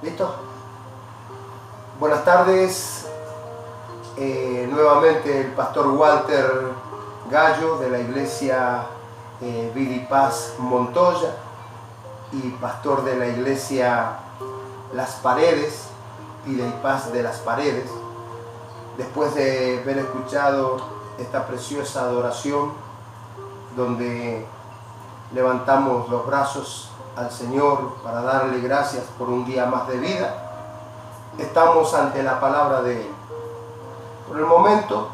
¿Listo? Buenas tardes. Nuevamente el pastor Walter Gallo de la iglesia Vida y Paz Montoya y pastor de la iglesia Las Paredes, Vida y Paz de Las Paredes. Después de haber escuchado esta preciosa adoración donde levantamos los brazos al Señor para darle gracias por un día más de vida, estamos ante la palabra de Él. Por el momento,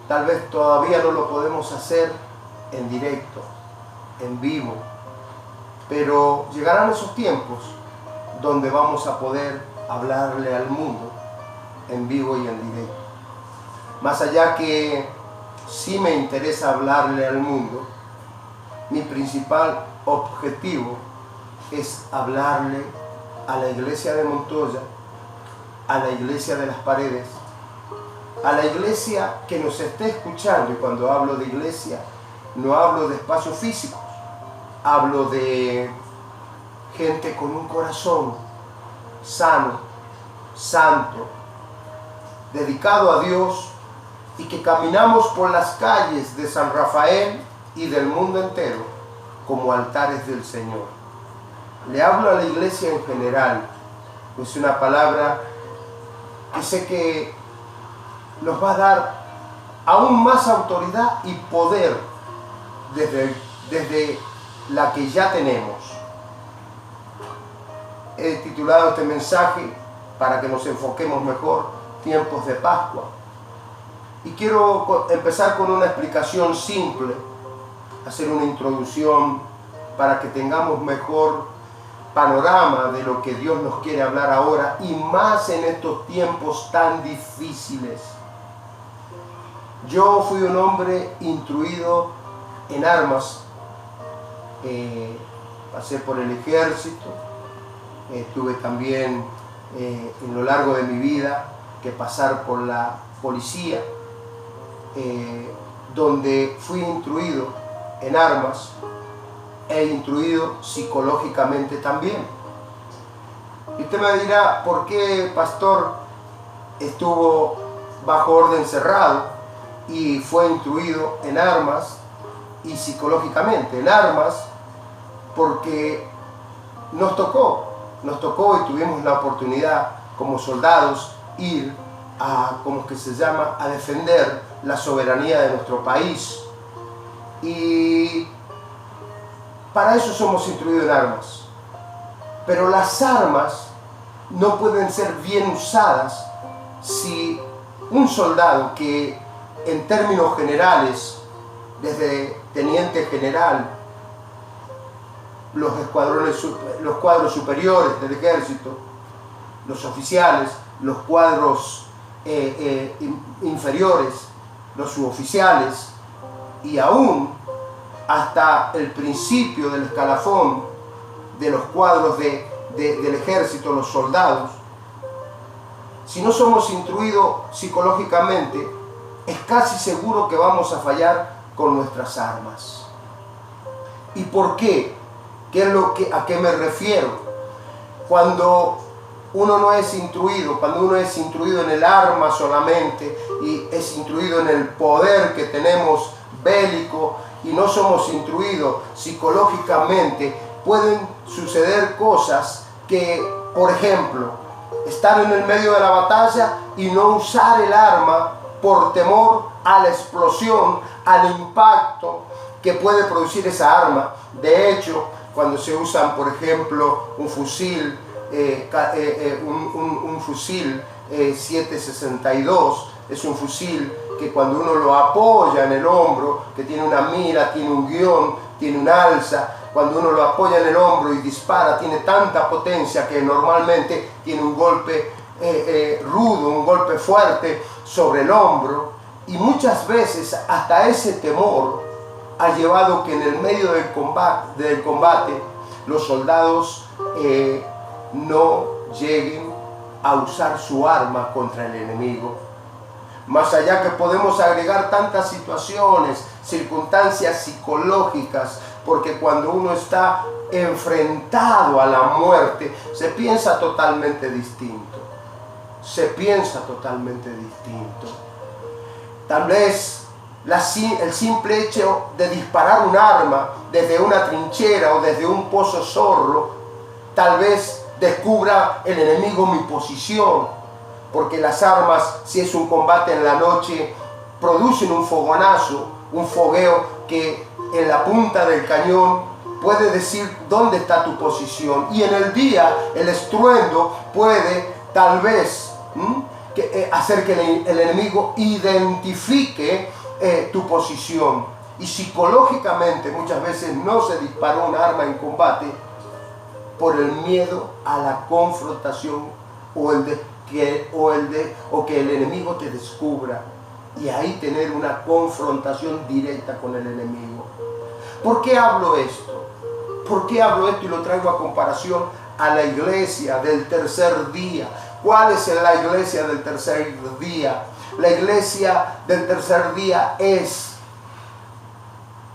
tal vez todavía no lo podemos hacer en directo, en vivo, pero llegarán esos tiempos donde vamos a poder hablarle al mundo en vivo y en directo. Más allá que sí me interesa hablarle al mundo, mi principal objetivo es hablarle a la iglesia de Montoya, a la iglesia de Las Paredes, a la iglesia que nos esté escuchando. Y cuando hablo de iglesia, no hablo de espacios físicos, hablo de gente con un corazón sano, santo, dedicado a Dios, y que caminamos por las calles de San Rafael y del mundo entero como altares del Señor. Le hablo a la iglesia en general, es una palabra que sé que nos va a dar aún más autoridad y poder desde la que ya tenemos. He titulado este mensaje, para que nos enfoquemos mejor, Tiempos de Pascua. Y quiero empezar con una explicación simple, hacer una introducción para que tengamos mejor panorama de lo que Dios nos quiere hablar ahora, y más en estos tiempos tan difíciles. Yo fui un hombre instruido en armas, pasé por el ejército, tuve también en lo largo de mi vida que pasar por la policía, donde fui instruido en armas e instruido psicológicamente también. Y usted me dirá, ¿por qué, pastor, estuvo bajo orden cerrado y fue instruido en armas y psicológicamente? En armas porque nos tocó y tuvimos la oportunidad como soldados ir a, como que se llama, a defender la soberanía de nuestro país. Y para eso somos instruidos en armas. Pero las armas no pueden ser bien usadas si un soldado que, en términos generales, desde teniente general, los cuadros superiores del ejército, los oficiales, los cuadros inferiores, los suboficiales, y aún hasta el principio del escalafón de los cuadros del ejército, los soldados, si no somos instruidos psicológicamente, es casi seguro que vamos a fallar con nuestras armas. ¿Y por qué? ¿A qué me refiero? Cuando uno no es instruido, cuando uno es instruido en el arma solamente y es instruido en el poder que tenemos bélico, y no somos instruidos psicológicamente, pueden suceder cosas que, por ejemplo, estar en el medio de la batalla y no usar el arma por temor a la explosión, al impacto que puede producir esa arma. De hecho, cuando se usan, por ejemplo, un fusil, un fusil 7.62, es un fusil que cuando uno lo apoya en el hombro, que tiene una mira, tiene un guión, tiene un alza, cuando uno lo apoya en el hombro y dispara, tiene tanta potencia que normalmente tiene un golpe rudo, un golpe fuerte sobre el hombro, y muchas veces hasta ese temor ha llevado que en el medio del combate los soldados no lleguen a usar su arma contra el enemigo. Más allá que podemos agregar tantas situaciones, circunstancias psicológicas porque cuando uno está enfrentado a la muerte, se piensa totalmente distinto. Se piensa totalmente distinto. Tal vez el simple hecho de disparar un arma desde una trinchera o desde un pozo zorro, tal vez descubra el enemigo mi posición, porque las armas, si es un combate en la noche, producen un fogonazo, un fogueo que en la punta del cañón puede decir dónde está tu posición, y en el día el estruendo puede tal vez hacer que el enemigo identifique tu posición. Y psicológicamente muchas veces no se disparó un arma en combate por el miedo a la confrontación o que el enemigo te descubra, y ahí tener una confrontación directa con el enemigo. ¿Por qué hablo esto? ¿Por qué hablo esto y lo traigo a comparación a la iglesia del tercer día? ¿Cuál es la iglesia del tercer día? La iglesia del tercer día es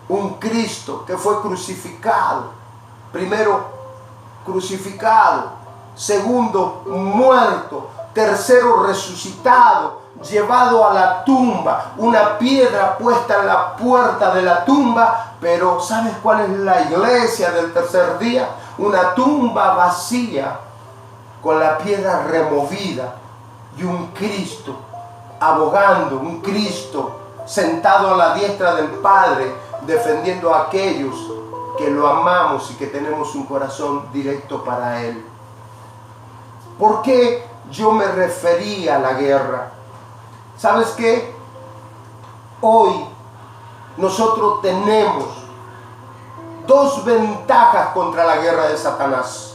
un Cristo que fue crucificado. Primero, crucificado. Segundo, muerto. Tercero, resucitado, llevado a la tumba. Una piedra puesta en la puerta de la tumba. Pero ¿sabes cuál es la iglesia del tercer día? Una tumba vacía, con la piedra removida, y un Cristo abogando, un Cristo sentado a la diestra del Padre, defendiendo a aquellos que lo amamos y que tenemos un corazón directo para Él. ¿Por qué yo me refería a la guerra? ¿Sabes qué? Hoy nosotros tenemos dos ventajas contra la guerra de Satanás.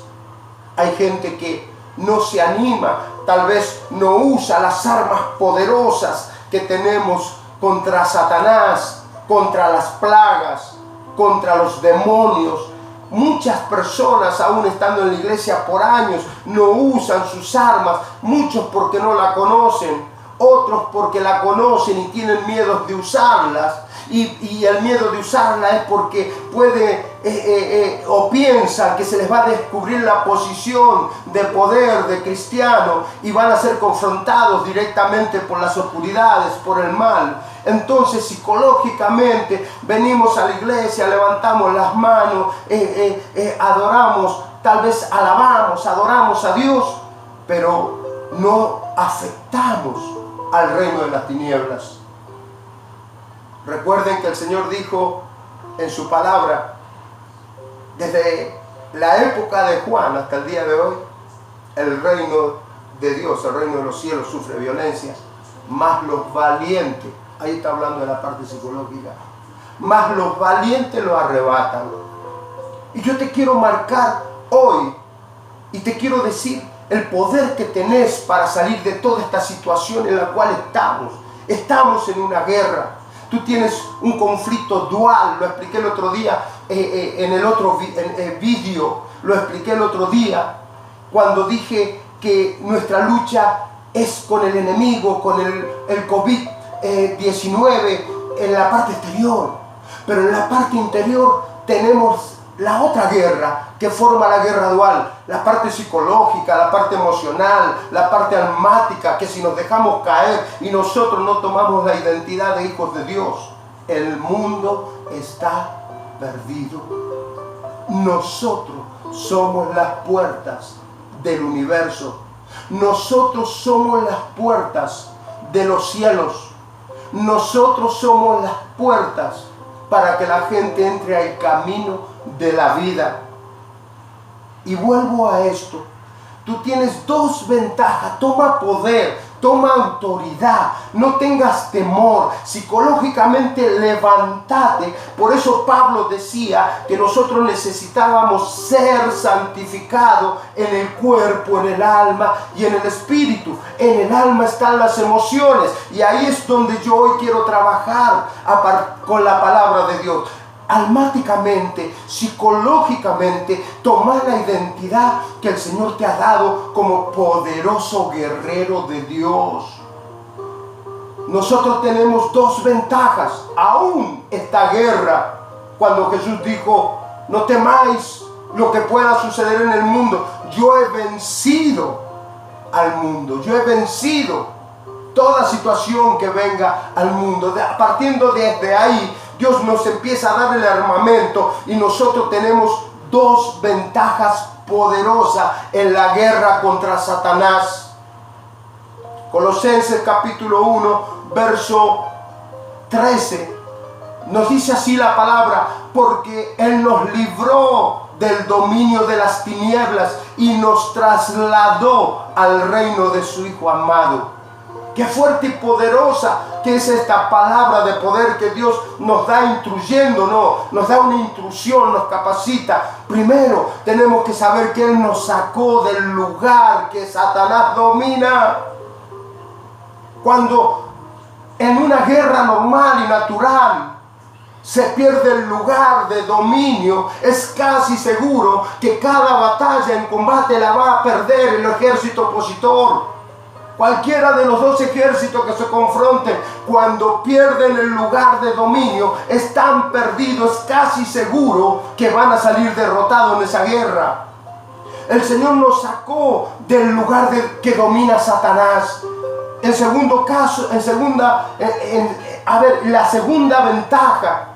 Hay gente que no se anima, tal vez no usa las armas poderosas que tenemos contra Satanás, contra las plagas, contra los demonios. Muchas personas, aún estando en la iglesia por años, no usan sus armas, muchos porque no la conocen, otros porque la conocen y tienen miedo de usarlas. Y el miedo de usarla es porque o piensan que se les va a descubrir la posición de poder de cristiano y van a ser confrontados directamente por las oscuridades, por el mal. Entonces psicológicamente venimos a la iglesia, levantamos las manos, adoramos, tal vez adoramos a Dios, pero no afectamos al reino de las tinieblas. Recuerden que el Señor dijo en su palabra, desde la época de Juan hasta el día de hoy, el reino de Dios, el reino de los cielos sufre violencia, más los valientes, ahí está hablando de la parte psicológica, más los valientes lo arrebatan. Y yo te quiero marcar hoy y te quiero decir el poder que tenés para salir de toda esta situación en la cual estamos. Estamos en una guerra. Tú tienes un conflicto dual, lo expliqué el otro día en el otro vídeo, lo expliqué el otro día cuando dije que nuestra lucha es con el enemigo, con el COVID-19 en la parte exterior, pero en la parte interior tenemos la otra guerra que forma la guerra dual, la parte psicológica, la parte emocional, la parte almática, que si nos dejamos caer y nosotros no tomamos la identidad de hijos de Dios, el mundo está perdido. Nosotros somos las puertas del universo. Nosotros somos las puertas de los cielos. Nosotros somos las puertas para que la gente entre al camino de la vida. Y vuelvo a esto. Tú tienes dos ventajas. Toma poder, toma autoridad. No tengas temor. Psicológicamente levántate. Por eso Pablo decía que nosotros necesitábamos ser santificados en el cuerpo, en el alma y en el espíritu. En el alma están las emociones. Y ahí es donde yo hoy quiero trabajar con la palabra de Dios. Almáticamente, psicológicamente, tomar la identidad que el Señor te ha dado como poderoso guerrero de Dios. Nosotros tenemos dos ventajas. Aún esta guerra cuando Jesús dijo: no temáis lo que pueda suceder en el mundo. Yo he vencido al mundo. Yo he vencido toda situación que venga al mundo. Partiendo desde ahí, Dios nos empieza a dar el armamento y nosotros tenemos dos ventajas poderosas en la guerra contra Satanás. Colosenses capítulo 1, verso 13, nos dice así la palabra: porque Él nos libró del dominio de las tinieblas y nos trasladó al reino de su Hijo amado. Qué fuerte y poderosa que es esta palabra de poder que Dios nos da instruyéndonos, nos da una intrusión, nos capacita. Primero tenemos que saber que Él nos sacó del lugar que Satanás domina. Cuando en una guerra normal y natural se pierde el lugar de dominio, es casi seguro que cada batalla en combate la va a perder el ejército opositor. Cualquiera de los dos ejércitos que se confronten, cuando pierden el lugar de dominio, están perdidos. Es casi seguro que van a salir derrotados en esa guerra. El Señor nos sacó del lugar que domina Satanás. En segundo caso, la segunda ventaja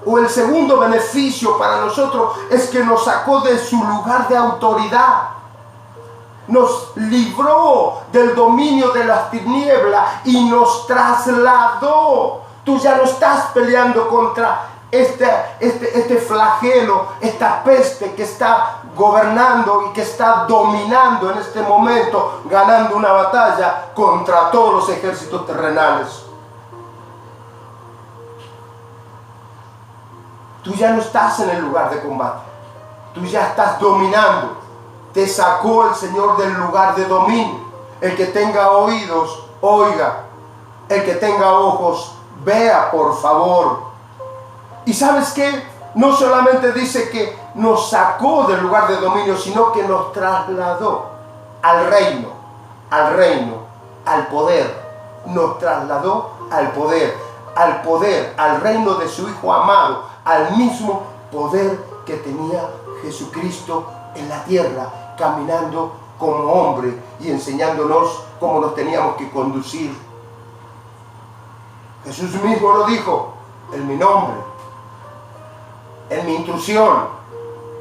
o el segundo beneficio para nosotros es que nos sacó de su lugar de autoridad. Nos libró del dominio de las tinieblas y nos trasladó. Tú ya no estás peleando contra este flagelo, esta peste que está gobernando y que está dominando en este momento, ganando una batalla contra todos los ejércitos terrenales. Tú ya no estás en el lugar de combate. Tú ya estás dominando. Te sacó el Señor del lugar de dominio. El que tenga oídos, oiga. El que tenga ojos, vea, por favor. ¿Y sabes qué? No solamente dice que nos sacó del lugar de dominio, sino que nos trasladó al reino, al poder. Nos trasladó al poder, al reino de su Hijo amado, al mismo poder que tenía Jesucristo en la tierra, caminando como hombre y enseñándonos cómo nos teníamos que conducir. Jesús mismo lo dijo: en mi nombre, en mi intrusión,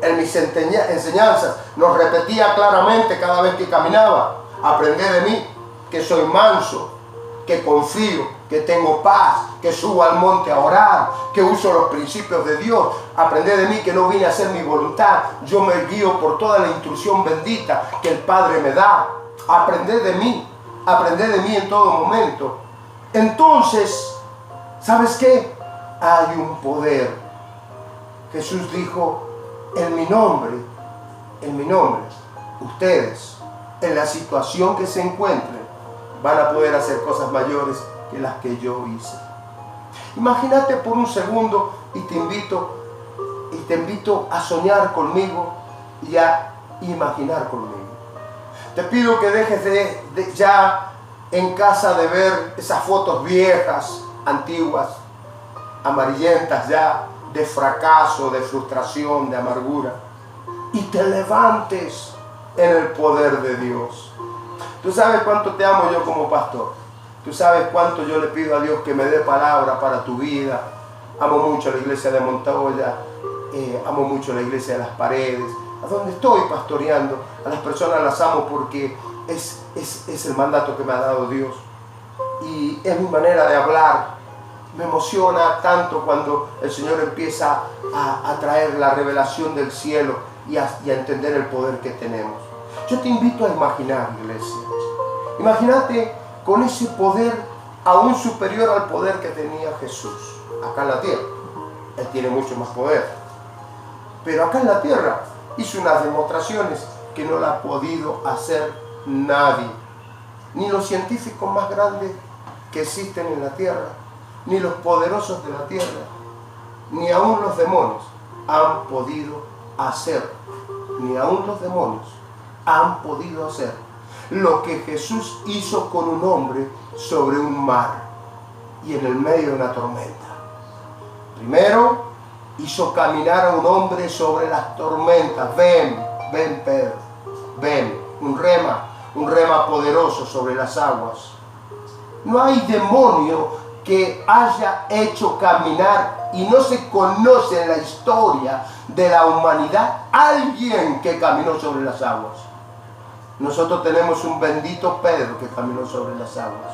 en mis enseñanzas. Nos repetía claramente cada vez que caminaba: aprended de mí, que soy manso, que confío, que tengo paz, que subo al monte a orar, que uso los principios de Dios. Aprended de mí, que no vine a hacer mi voluntad. Yo me guío por toda la instrucción bendita que el Padre me da. Aprended de mí en todo momento. Entonces, ¿sabes qué? Hay un poder. Jesús dijo: en mi nombre, ustedes, en la situación que se encuentren, van a poder hacer cosas mayores que las que yo hice. Imagínate por un segundo y te invito a soñar conmigo y a imaginar conmigo. Te pido que dejes de ya en casa de ver esas fotos viejas, antiguas, amarillentas ya, de fracaso, de frustración, de amargura, y te levantes en el poder de Dios. Tú sabes cuánto te amo yo como pastor. Tú sabes cuánto yo le pido a Dios que me dé palabra para tu vida. Amo mucho a la iglesia de Montoya, amo mucho a la iglesia de Las Paredes, a donde estoy pastoreando. A las personas las amo porque es el mandato que me ha dado Dios. Y es mi manera de hablar. Me emociona tanto cuando el Señor empieza a traer la revelación del cielo y a entender el poder que tenemos. Yo te invito a imaginar, iglesia. Imagínate con ese poder aún superior al poder que tenía Jesús acá en la tierra. Él tiene mucho más poder. Pero acá en la tierra hizo unas demostraciones que no la ha podido hacer nadie. Ni los científicos más grandes que existen en la tierra, ni los poderosos de la tierra, ni aún los demonios han podido hacer. Ni aún los demonios han podido hacer lo que Jesús hizo con un hombre sobre un mar y en el medio de una tormenta. Primero, hizo caminar a un hombre sobre las tormentas. Ven, ven Pedro, ven, un rema poderoso sobre las aguas. No hay demonio que haya hecho caminar, y no se conoce en la historia de la humanidad alguien que caminó sobre las aguas. Nosotros tenemos un bendito Pedro que caminó sobre las aguas.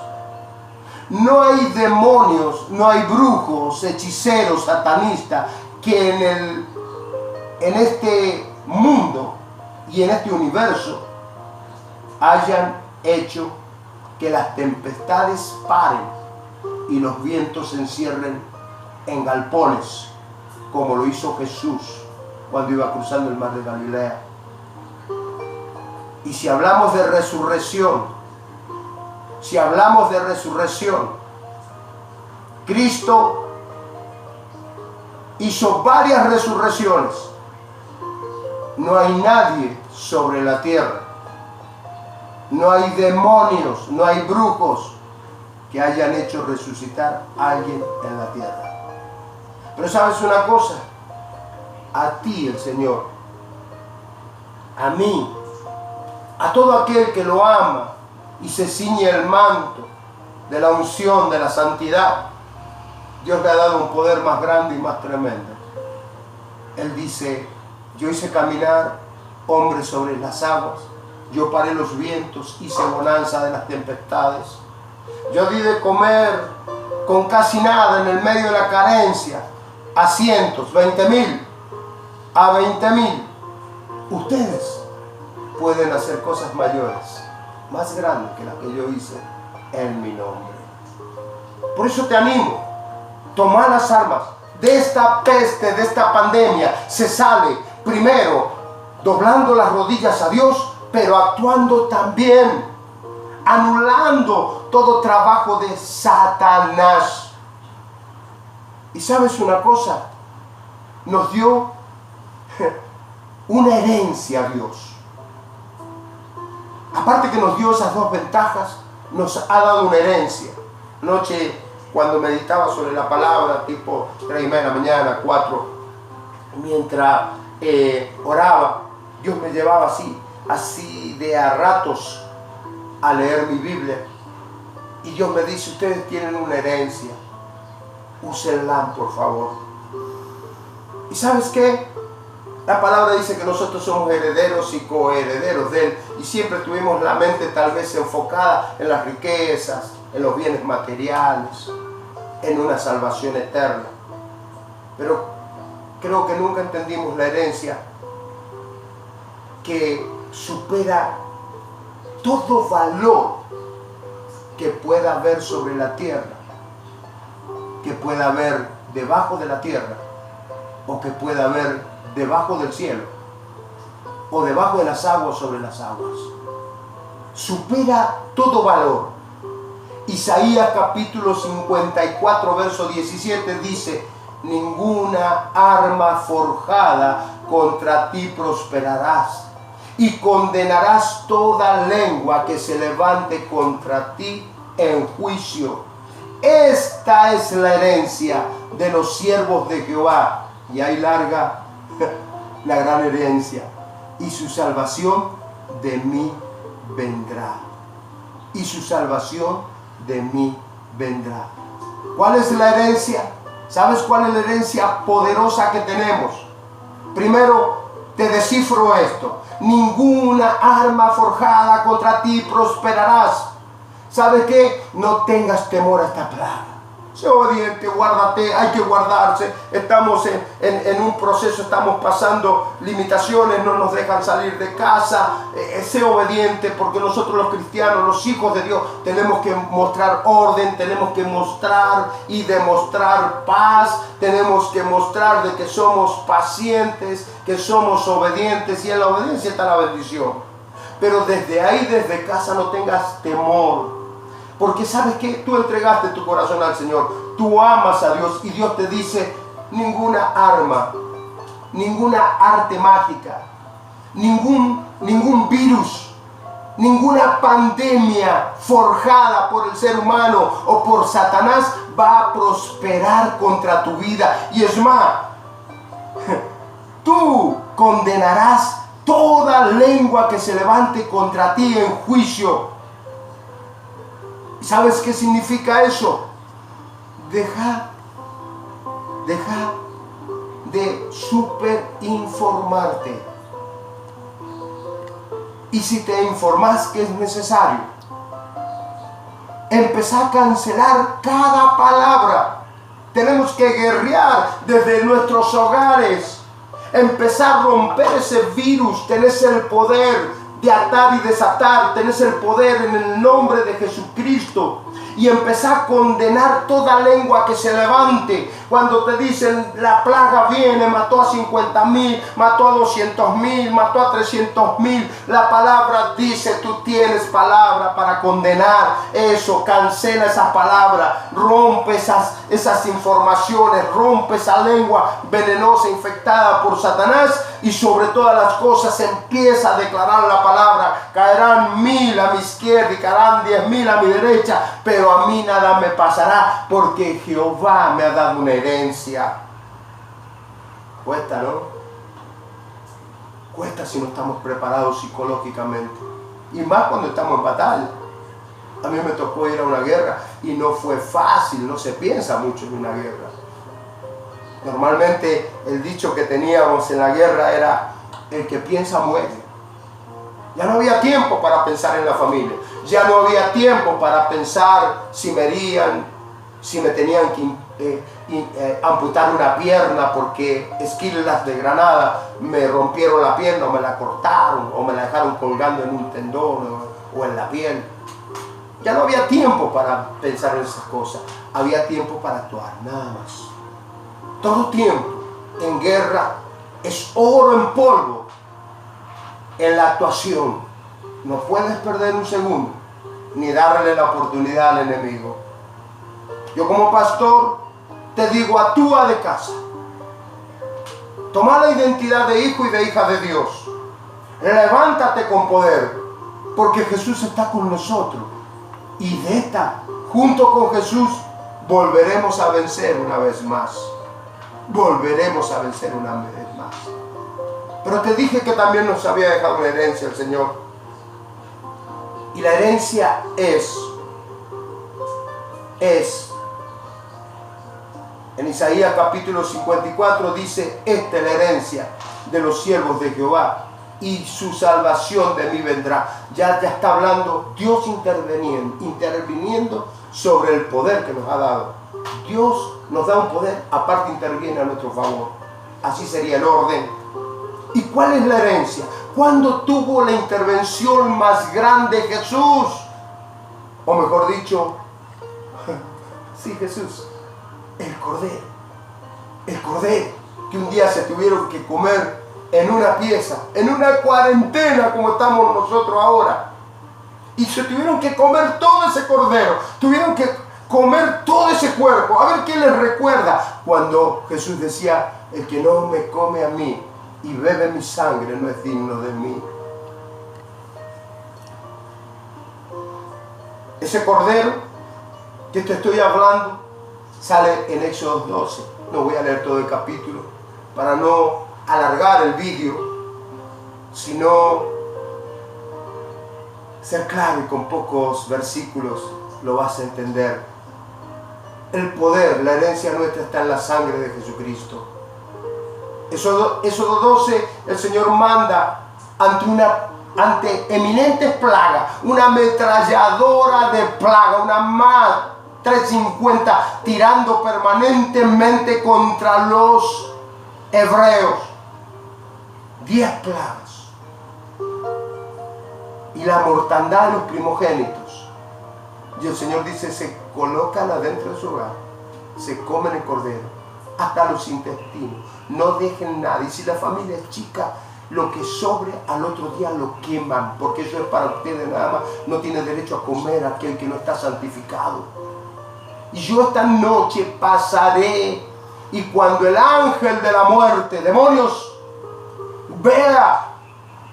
No hay demonios, no hay brujos, hechiceros, satanistas que en este mundo y en este universo hayan hecho que las tempestades paren y los vientos se encierren en galpones, como lo hizo Jesús cuando iba cruzando el mar de Galilea. Y si hablamos de resurrección, Cristo hizo varias resurrecciones. No hay nadie sobre la tierra, no hay demonios, no hay brujos que hayan hecho resucitar a alguien en la tierra. Pero ¿sabes una cosa? A ti el Señor, a mí, a todo aquel que lo ama y se ciñe el manto de la unción, de la santidad, Dios le ha dado un poder más grande y más tremendo. Él dice: yo hice caminar hombres sobre las aguas, yo paré los vientos, hice bonanza de las tempestades, yo di de comer con casi nada en el medio de la carencia a cientos, 20,000, a 20,000. Ustedes pueden hacer cosas mayores, más grandes que las que yo hice en mi nombre. Por eso te animo, toma las armas. De esta peste, de esta pandemia, se sale primero doblando las rodillas a Dios, pero actuando también, anulando todo trabajo de Satanás. Y sabes una cosa, nos dio una herencia a Dios. Aparte que nos dio esas dos ventajas, nos ha dado una herencia. Anoche, cuando meditaba sobre la palabra, tipo 3:30 de la mañana, 4, mientras oraba, Dios me llevaba así de a ratos a leer mi Biblia. Y Dios me dice: ustedes tienen una herencia, úsenla por favor. ¿Y sabes qué? La palabra dice que nosotros somos herederos y coherederos de Él, y siempre tuvimos la mente tal vez enfocada en las riquezas, en los bienes materiales, en una salvación eterna. Pero creo que nunca entendimos la herencia que supera todo valor que pueda haber sobre la tierra, que pueda haber debajo de la tierra, o que pueda haber debajo del cielo, o debajo de las aguas, sobre las aguas. Supera todo valor. Isaías capítulo 54, verso 17 dice: ninguna arma forjada contra ti prosperarás, y condenarás toda lengua que se levante contra ti en juicio. Esta es la herencia de los siervos de Jehová. Y ahí larga la gran herencia. Y su salvación de mí vendrá. Y su salvación de mí vendrá. ¿Cuál es la herencia? ¿Sabes cuál es la herencia poderosa que tenemos? Primero, te descifro esto: ninguna arma forjada contra ti prosperarás. ¿Sabes qué? No tengas temor a esta plaga. Sé obediente, guárdate, hay que guardarse. Estamos en un proceso, estamos pasando limitaciones, no nos dejan salir de casa. Sé obediente, porque nosotros los cristianos, los hijos de Dios, tenemos que mostrar orden, tenemos que mostrar y demostrar paz, tenemos que mostrar de que somos pacientes, que somos obedientes, y en la obediencia está la bendición. Pero desde ahí, desde casa, no tengas temor. Porque sabes que tú entregaste tu corazón al Señor, tú amas a Dios, y Dios te dice: ninguna arma, ninguna arte mágica, ningún virus, ninguna pandemia forjada por el ser humano o por Satanás va a prosperar contra tu vida. Y es más, tú condenarás toda lengua que se levante contra ti en juicio. ¿Sabes qué significa eso? Deja de superinformarte. Y si te informas que es necesario, empezar a cancelar cada palabra. Tenemos que guerrear desde nuestros hogares. Empezar a romper ese virus. Tenés el poder de atar y desatar. Tenés el poder en el nombre de Jesucristo. Y empezar a condenar toda lengua que se levante. Cuando te dicen la plaga viene, mató a 50,000, mató a 200,000, mató a 300,000. La palabra dice, tú tienes palabra para condenar eso. Cancela esa palabra, rompe esas informaciones, rompe esa lengua venenosa infectada por Satanás. Y sobre todas las cosas empieza a declarar la palabra. Caerán 1,000 a mi izquierda y caerán 10,000 a mi derecha, pero a mí nada me pasará, porque Jehová me ha dado una herencia. Cuesta, ¿no? Cuesta si no estamos preparados psicológicamente. Y más cuando estamos en batalla. A mí me tocó ir a una guerra y no fue fácil, no se piensa mucho en una guerra. Normalmente el dicho que teníamos en la guerra era: el que piensa muere. Ya no había tiempo para pensar en la familia. Ya no había tiempo para pensar si me herían, si me tenían que amputar una pierna porque esquilas de granada me rompieron la pierna o me la cortaron o me la dejaron colgando en un tendón o en la piel. Ya no había tiempo para pensar en esas cosas. Había tiempo para actuar, nada más. Todo tiempo en guerra es oro en polvo en la actuación. No puedes perder un segundo ni darle la oportunidad al enemigo. Yo como pastor te digo: actúa de casa. Toma la identidad de hijo y de hija de Dios. Levántate con poder, porque Jesús está con nosotros. Y de esta, junto con Jesús, volveremos a vencer una vez más. Volveremos a vencer una vez más. Pero te dije que también nos había dejado una herencia el Señor. Y la herencia es en Isaías capítulo 54 dice: esta es la herencia de los siervos de Jehová, y su salvación de mí vendrá. Ya está hablando Dios interviniendo sobre el poder que nos ha dado. Dios nos da un poder, aparte interviene a nuestro favor. Así sería el orden. ¿Y cuál es la herencia? ¿Cuándo tuvo la intervención más grande Jesús? O mejor dicho, sí, Jesús, el Cordero que un día se tuvieron que comer en una pieza, en una cuarentena como estamos nosotros ahora, y se tuvieron que comer todo ese cordero, tuvieron que comer todo ese cuerpo. A ver qué les recuerda cuando Jesús decía: el que no me come a mí y bebe mi sangre no es digno de mí. Ese cordero que te estoy hablando sale en Éxodo 12. No voy a leer todo el capítulo para no alargar el vídeo, sino ser claro, y con pocos versículos lo vas a entender. El poder, la herencia nuestra está en la sangre de Jesucristo. Éxodo 12, el Señor manda ante eminentes plagas, una ametralladora de plaga, una más 350 tirando permanentemente contra los hebreos. 10 plagas. Y la mortandad de los primogénitos. Y el Señor dice: se colocan adentro de su hogar, se comen el cordero, hasta los intestinos, no dejen nada. Y si la familia es chica, lo que sobre al otro día lo queman, porque eso es para ustedes nada más. No tiene derecho a comer aquel que no está santificado. Y yo esta noche pasaré, y cuando el ángel de la muerte, demonios, vea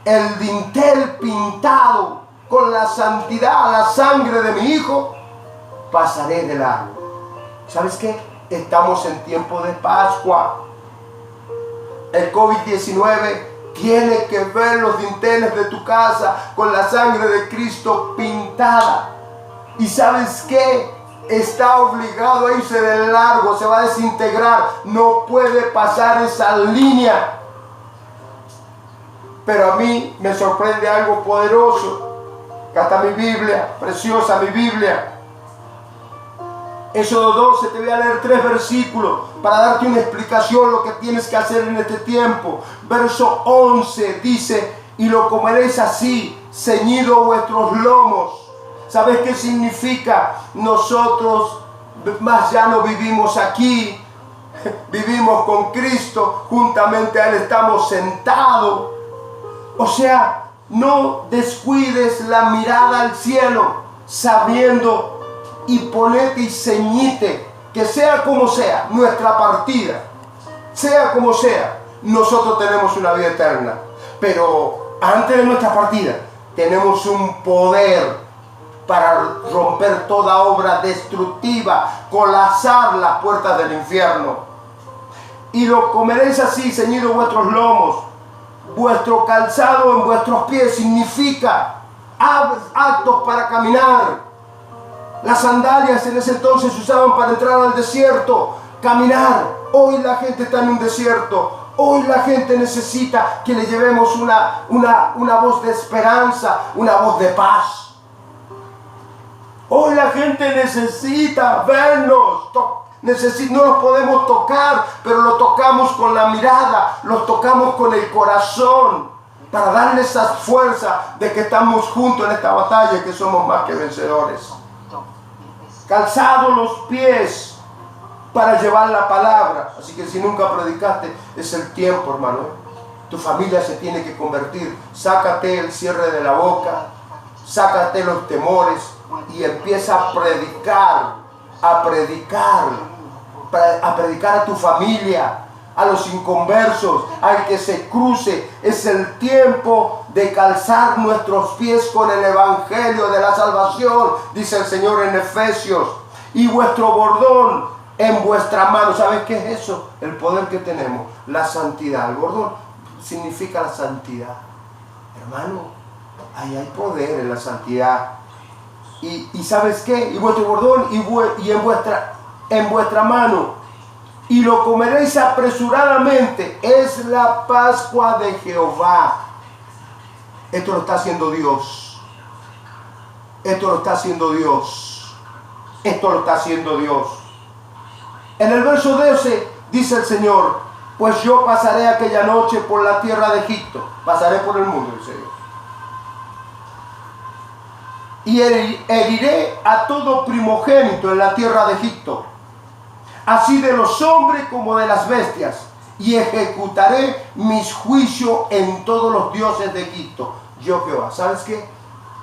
el dintel pintado con la santidad, la sangre de mi hijo, pasaré de largo. ¿Sabes qué? Estamos en tiempo de Pascua. El COVID-19 tiene que ver los dinteles de tu casa con la sangre de Cristo pintada. ¿Y sabes qué? Está obligado a irse de largo, se va a desintegrar, no puede pasar esa línea. Pero a mí me sorprende algo poderoso. Acá está mi Biblia, preciosa mi Biblia. Éxodo 12, te voy a leer 3 versículos para darte una explicación lo que tienes que hacer en este tiempo. Verso 11 dice: y lo comeréis así, ceñido vuestros lomos. ¿Sabes qué significa? Nosotros más ya no vivimos aquí, vivimos con Cristo, juntamente a Él estamos sentados. O sea, no descuides la mirada al cielo, sabiendo, y ponete y ceñite, que sea como sea nuestra partida, sea como sea, nosotros tenemos una vida eterna. Pero antes de nuestra partida tenemos un poder para romper toda obra destructiva, colapsar las puertas del infierno. Y lo comeréis así, ceñidos vuestros lomos, vuestro calzado en vuestros pies. Significa actos para caminar. Las sandalias en ese entonces se usaban para entrar al desierto, caminar. Hoy la gente está en un desierto. Hoy la gente necesita que le llevemos una voz de esperanza, una voz de paz. Hoy la gente necesita vernos, no los podemos tocar, pero lo tocamos con la mirada, los tocamos con el corazón, para darle esa fuerza de que estamos juntos en esta batalla, que somos más que vencedores. Calzados los pies para llevar la palabra. Así que si nunca predicaste, es el tiempo, hermano. Tu familia se tiene que convertir. Sácate el cierre de la boca, sácate los temores y empieza a predicar a tu familia, a los inconversos, al que se cruce. Es el tiempo de calzar nuestros pies con el evangelio de la salvación, dice el Señor en Efesios. Y vuestro bordón en vuestra mano. ¿Sabes qué es eso? El poder que tenemos, la santidad. El bordón significa la santidad. Hermano, ahí hay poder en la santidad. Y ¿sabes qué? Y vuestro bordón y en vuestra mano. Y lo comeréis apresuradamente. Es la Pascua de Jehová. Esto lo está haciendo Dios. Esto lo está haciendo Dios. Esto lo está haciendo Dios. En el verso 12 dice el Señor: pues yo pasaré aquella noche por la tierra de Egipto. Pasaré por el mundo, dice Dios. Y heriré a todo primogénito en la tierra de Egipto, así de los hombres como de las bestias, y ejecutaré mis juicios en todos los dioses de Egipto. Yo Jehová. ¿Sabes qué?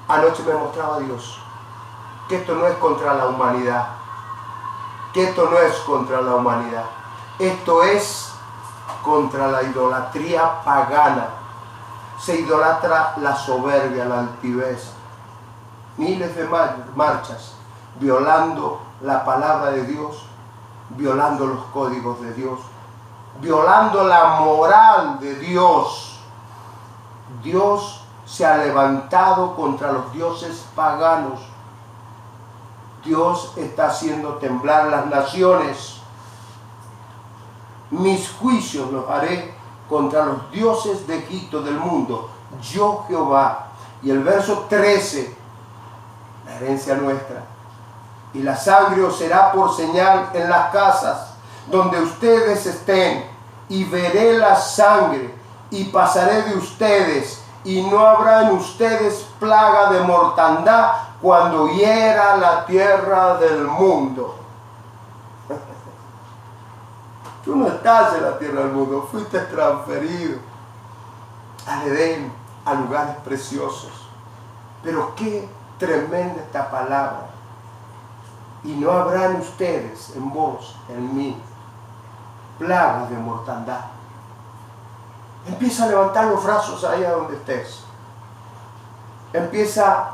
Anoche me mostraba Dios que esto no es contra la humanidad, que esto no es contra la humanidad, esto es contra la idolatría pagana. Se idolatra la soberbia, la altivez. Miles de marchas violando la palabra de Dios, violando los códigos de Dios, violando la moral de Dios. Dios se ha levantado contra los dioses paganos. Dios está haciendo temblar las naciones. Mis juicios los haré contra los dioses de Egipto, del mundo. Yo Jehová. Y el verso 13, la herencia nuestra. Y la sangre os será por señal en las casas donde ustedes estén, y veré la sangre y pasaré de ustedes, y no habrá en ustedes plaga de mortandad cuando hiera la tierra del mundo. Tú no estás en la tierra del mundo, fuiste transferido al Edén, a lugares preciosos. Pero qué tremenda esta palabra. Y no habrán ustedes en vos, en mí, plagas de mortandad. Empieza a levantar los brazos ahí a donde estés. Empieza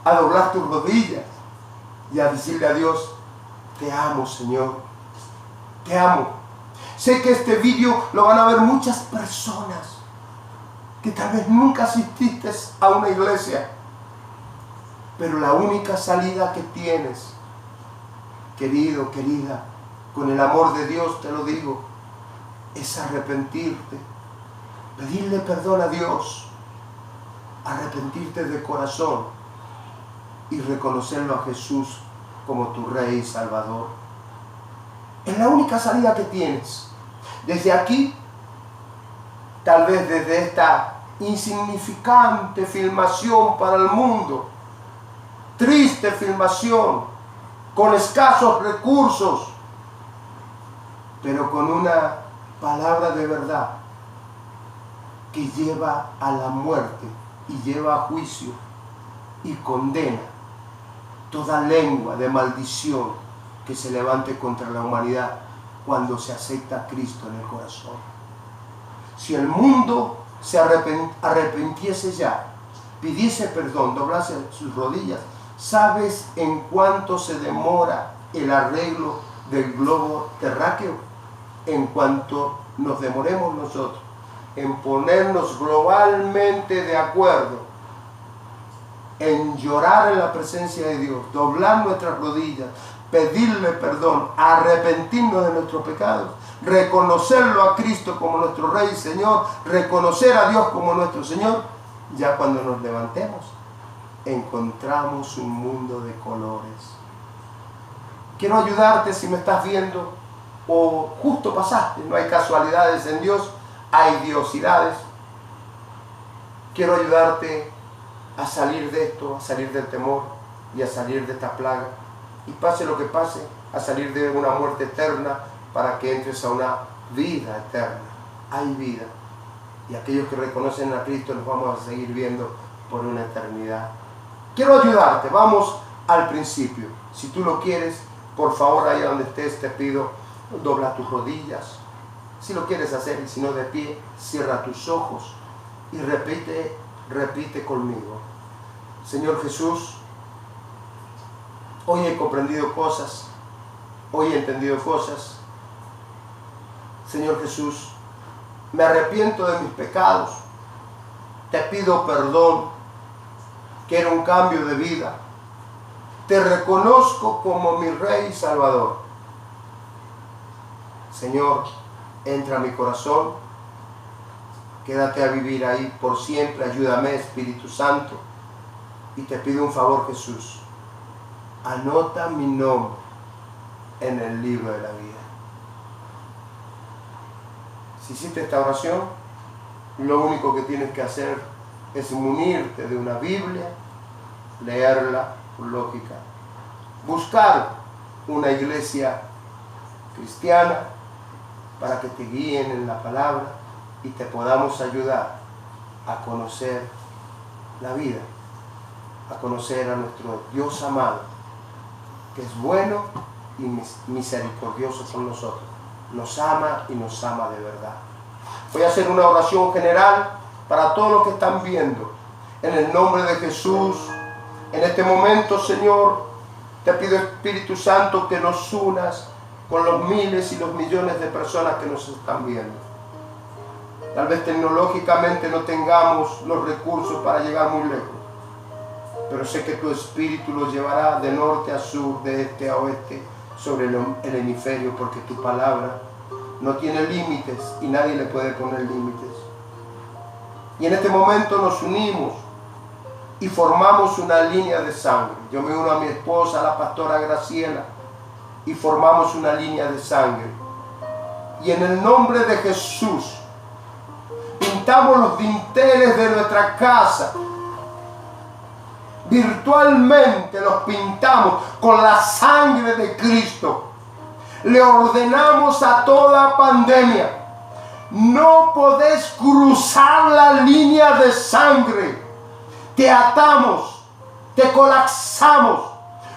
a doblar tus rodillas y a decirle a Dios: te amo, Señor, te amo. Sé que este vídeo lo van a ver muchas personas que tal vez nunca asististe a una iglesia, pero la única salida que tienes, querido, querida, con el amor de Dios te lo digo, es arrepentirte, pedirle perdón a Dios, arrepentirte de corazón y reconocerlo a Jesús como tu Rey y Salvador. Es la única salida que tienes. Desde aquí, tal vez desde esta insignificante filmación para el mundo, triste filmación, con escasos recursos, pero con una palabra de verdad que lleva a la muerte y lleva a juicio y condena toda lengua de maldición que se levante contra la humanidad cuando se acepta a Cristo en el corazón. Si el mundo se arrepintiese ya, pidiese perdón, doblase sus rodillas, ¿sabes en cuánto se demora el arreglo del globo terráqueo? En cuanto nos demoremos nosotros en ponernos globalmente de acuerdo, en llorar en la presencia de Dios, doblar nuestras rodillas, pedirle perdón, arrepentirnos de nuestros pecados, reconocerlo a Cristo como nuestro Rey y Señor, reconocer a Dios como nuestro Señor, ya cuando nos levantemos, encontramos un mundo de colores. Quiero ayudarte si me estás viendo o justo pasaste. No hay casualidades en Dios, hay diosidades. Quiero ayudarte a salir de esto, a salir del temor y a salir de esta plaga. Y pase lo que pase, a salir de una muerte eterna para que entres a una vida eterna. Hay vida. Y aquellos que reconocen a Cristo los vamos a seguir viendo por una eternidad. Quiero ayudarte. Vamos al principio. Si tú lo quieres, por favor, ahí donde estés, te pido, dobla tus rodillas. Si lo quieres hacer, y si no de pie, cierra tus ojos y repite conmigo. Señor Jesús, hoy he comprendido cosas, hoy he entendido cosas. Señor Jesús, me arrepiento de mis pecados, te pido perdón, quiero un cambio de vida, te reconozco como mi Rey y Salvador. Señor, entra a mi corazón, quédate a vivir ahí por siempre, ayúdame, Espíritu Santo, y te pido un favor, Jesús, anota mi nombre en el libro de la vida. Si hiciste esta oración, lo único que tienes que hacer es munirte de una Biblia, leerla por lógica, buscar una iglesia cristiana para que te guíen en la palabra y te podamos ayudar a conocer la vida, a conocer a nuestro Dios amado, que es bueno y misericordioso con nosotros. Nos ama y nos ama de verdad. Voy a hacer una oración general para todos los que están viendo. En el nombre de Jesús, en este momento, Señor, te pido, Espíritu Santo, que nos unas con los miles y los millones de personas que nos están viendo. Tal vez tecnológicamente no tengamos los recursos para llegar muy lejos, pero sé que tu Espíritu los llevará de norte a sur, de este a oeste, sobre el hemisferio, porque tu palabra no tiene límites y nadie le puede poner límites. Y en este momento nos unimos y formamos una línea de sangre. Yo me uno a mi esposa, la pastora Graciela, y formamos una línea de sangre. Y en el nombre de Jesús, pintamos los dinteles de nuestra casa. Virtualmente los pintamos con la sangre de Cristo. Le ordenamos a toda pandemia: no podés cruzar la línea de sangre. Te atamos, te colapsamos,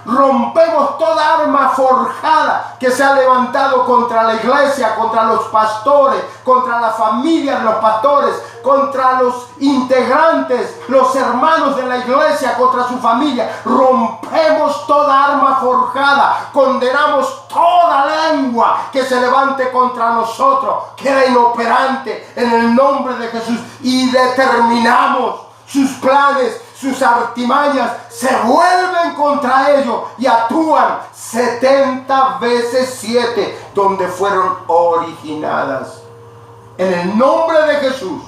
rompemos toda arma forjada que se ha levantado contra la iglesia, contra los pastores, contra la familia de los pastores, contra los integrantes, los hermanos de la iglesia, contra su familia. Rompemos toda arma forjada, condenamos toda lengua que se levante contra nosotros queda inoperante en el nombre de Jesús. Y determinamos sus planes, sus artimañas se vuelven contra ellos y actúan 70 veces 7 donde fueron originadas. En el nombre de Jesús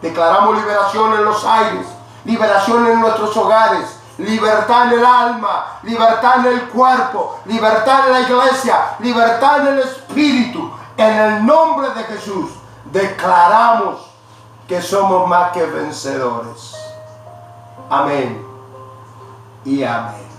declaramos liberación en los aires, liberación en nuestros hogares, libertad en el alma, libertad en el cuerpo, libertad en la iglesia, libertad en el espíritu. En el nombre de Jesús declaramos que somos más que vencedores. Amén y amén.